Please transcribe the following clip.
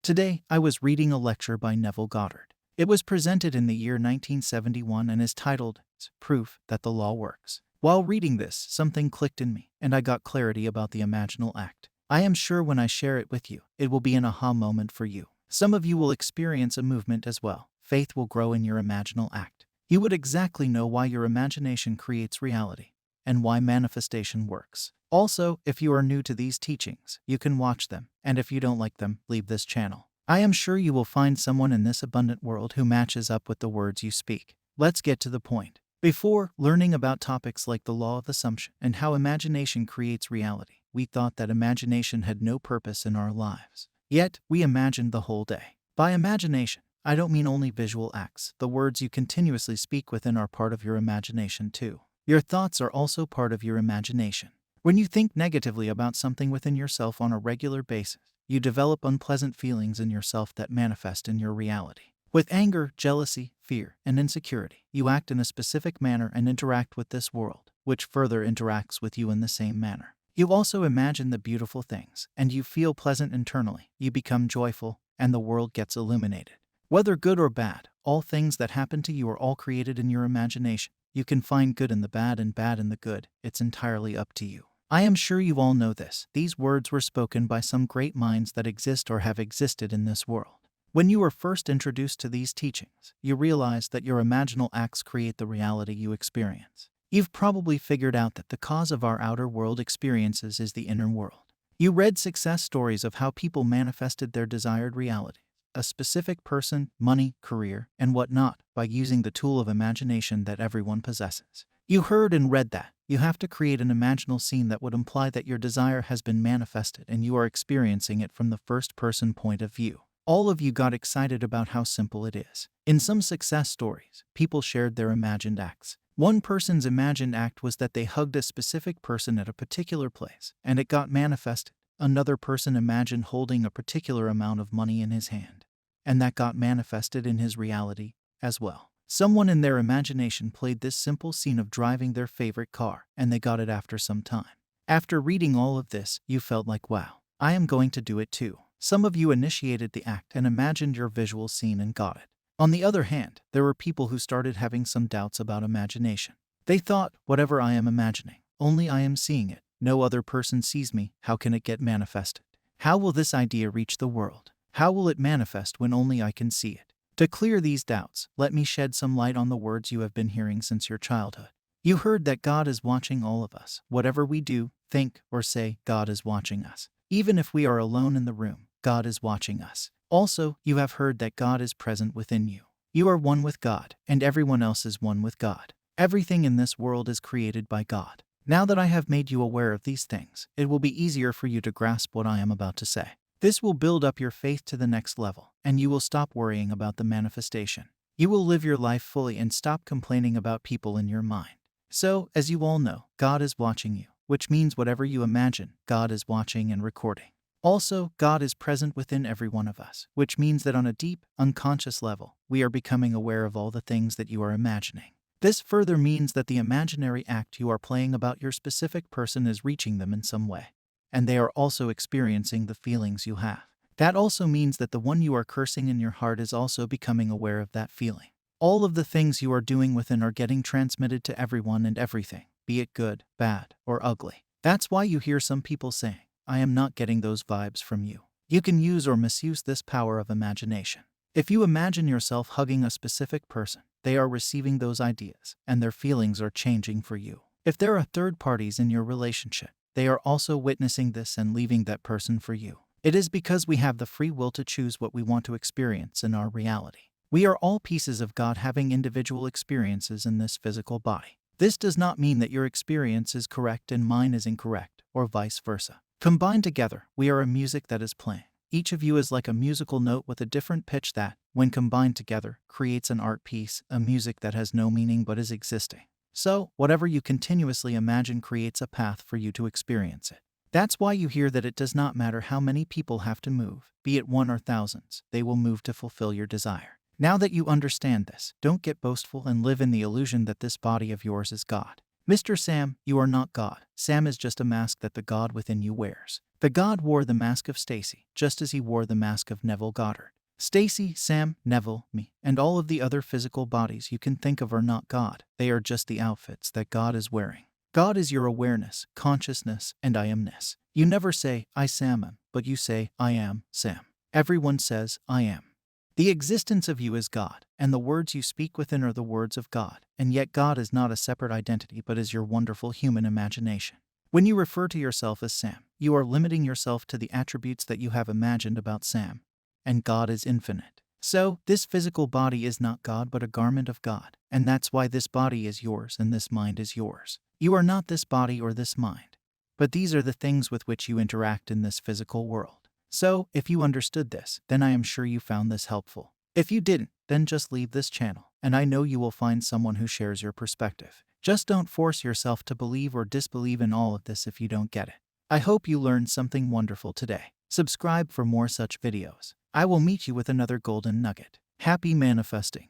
Today, I was reading a lecture by Neville Goddard. It was presented in the year 1971 and is titled, Proof That the Law Works. While reading this, something clicked in me, and I got clarity about the imaginal act. I am sure when I share it with you, it will be an aha moment for you. Some of you will experience a movement as well. Faith will grow in your imaginal act. You would exactly know why your imagination creates reality, and why manifestation works. Also, if you are new to these teachings, you can watch them, and if you don't like them, leave this channel. I am sure you will find someone in this abundant world who matches up with the words you speak. Let's get to the point. Before learning about topics like the law of assumption and how imagination creates reality, we thought that imagination had no purpose in our lives. Yet, we imagined the whole day. By imagination, I don't mean only visual acts. The words you continuously speak within are part of your imagination too. Your thoughts are also part of your imagination. When you think negatively about something within yourself on a regular basis, you develop unpleasant feelings in yourself that manifest in your reality. With anger, jealousy, fear, and insecurity, you act in a specific manner and interact with this world, which further interacts with you in the same manner. You also imagine the beautiful things, and you feel pleasant internally. You become joyful, and the world gets illuminated. Whether good or bad, all things that happen to you are all created in your imagination. You can find good in the bad and bad in the good. It's entirely up to you. I am sure you all know this. These words were spoken by some great minds that exist or have existed in this world. When you were first introduced to these teachings, you realized that your imaginal acts create the reality you experience. You've probably figured out that the cause of our outer world experiences is the inner world. You read success stories of how people manifested their desired reality, a specific person, money, career, and whatnot, by using the tool of imagination that everyone possesses. You heard and read that you have to create an imaginal scene that would imply that your desire has been manifested and you are experiencing it from the first-person point of view. All of you got excited about how simple it is. In some success stories, people shared their imagined acts. One person's imagined act was that they hugged a specific person at a particular place, and it got manifested. Another person imagined holding a particular amount of money in his hand, and that got manifested in his reality as well. Someone in their imagination played this simple scene of driving their favorite car, and they got it after some time. After reading all of this, you felt like, wow, I am going to do it too. Some of you initiated the act and imagined your visual scene and got it. On the other hand, there were people who started having some doubts about imagination. They thought, whatever I am imagining, only I am seeing it. No other person sees me. How can it get manifested? How will this idea reach the world? How will it manifest when only I can see it? To clear these doubts, let me shed some light on the words you have been hearing since your childhood. You heard that God is watching all of us. Whatever we do, think, or say, God is watching us. Even if we are alone in the room, God is watching us. Also, you have heard that God is present within you. You are one with God, and everyone else is one with God. Everything in this world is created by God. Now that I have made you aware of these things, it will be easier for you to grasp what I am about to say. This will build up your faith to the next level, and you will stop worrying about the manifestation. You will live your life fully and stop complaining about people in your mind. So, as you all know, God is watching you, which means whatever you imagine, God is watching and recording. Also, God is present within every one of us, which means that on a deep, unconscious level, we are becoming aware of all the things that you are imagining. This further means that the imaginary act you are playing about your specific person is reaching them in some way, and they are also experiencing the feelings you have. That also means that the one you are cursing in your heart is also becoming aware of that feeling. All of the things you are doing within are getting transmitted to everyone and everything, be it good, bad, or ugly. That's why you hear some people saying, I am not getting those vibes from you. You can use or misuse this power of imagination. If you imagine yourself hugging a specific person, they are receiving those ideas, and their feelings are changing for you. If there are third parties in your relationship, they are also witnessing this and leaving that person for you. It is because we have the free will to choose what we want to experience in our reality. We are all pieces of God having individual experiences in this physical body. This does not mean that your experience is correct and mine is incorrect, or vice versa. Combined together, we are a music that is playing. Each of you is like a musical note with a different pitch that, when combined together, creates an art piece, a music that has no meaning but is existing. So, whatever you continuously imagine creates a path for you to experience it. That's why you hear that it does not matter how many people have to move, be it one or thousands, they will move to fulfill your desire. Now that you understand this, don't get boastful and live in the illusion that this body of yours is God. Mr. Sam, you are not God. Sam is just a mask that the God within you wears. The god wore the mask of Stacy, just as he wore the mask of Neville Goddard. Stacy, Sam, Neville, me, and all of the other physical bodies you can think of are not God. They are just the outfits that God is wearing. God is your awareness, consciousness, and I amness. You never say, I Sam am, but you say, I am Sam. Everyone says, I am. The existence of you is God, and the words you speak within are the words of God, and yet God is not a separate identity but is your wonderful human imagination. When you refer to yourself as Sam, you are limiting yourself to the attributes that you have imagined about Sam, and God is infinite. So, this physical body is not God but a garment of God, and that's why this body is yours and this mind is yours. You are not this body or this mind, but these are the things with which you interact in this physical world. So, if you understood this, then I am sure you found this helpful. If you didn't, then just leave this channel, and I know you will find someone who shares your perspective. Just don't force yourself to believe or disbelieve in all of this if you don't get it. I hope you learned something wonderful today. Subscribe for more such videos. I will meet you with another golden nugget. Happy manifesting.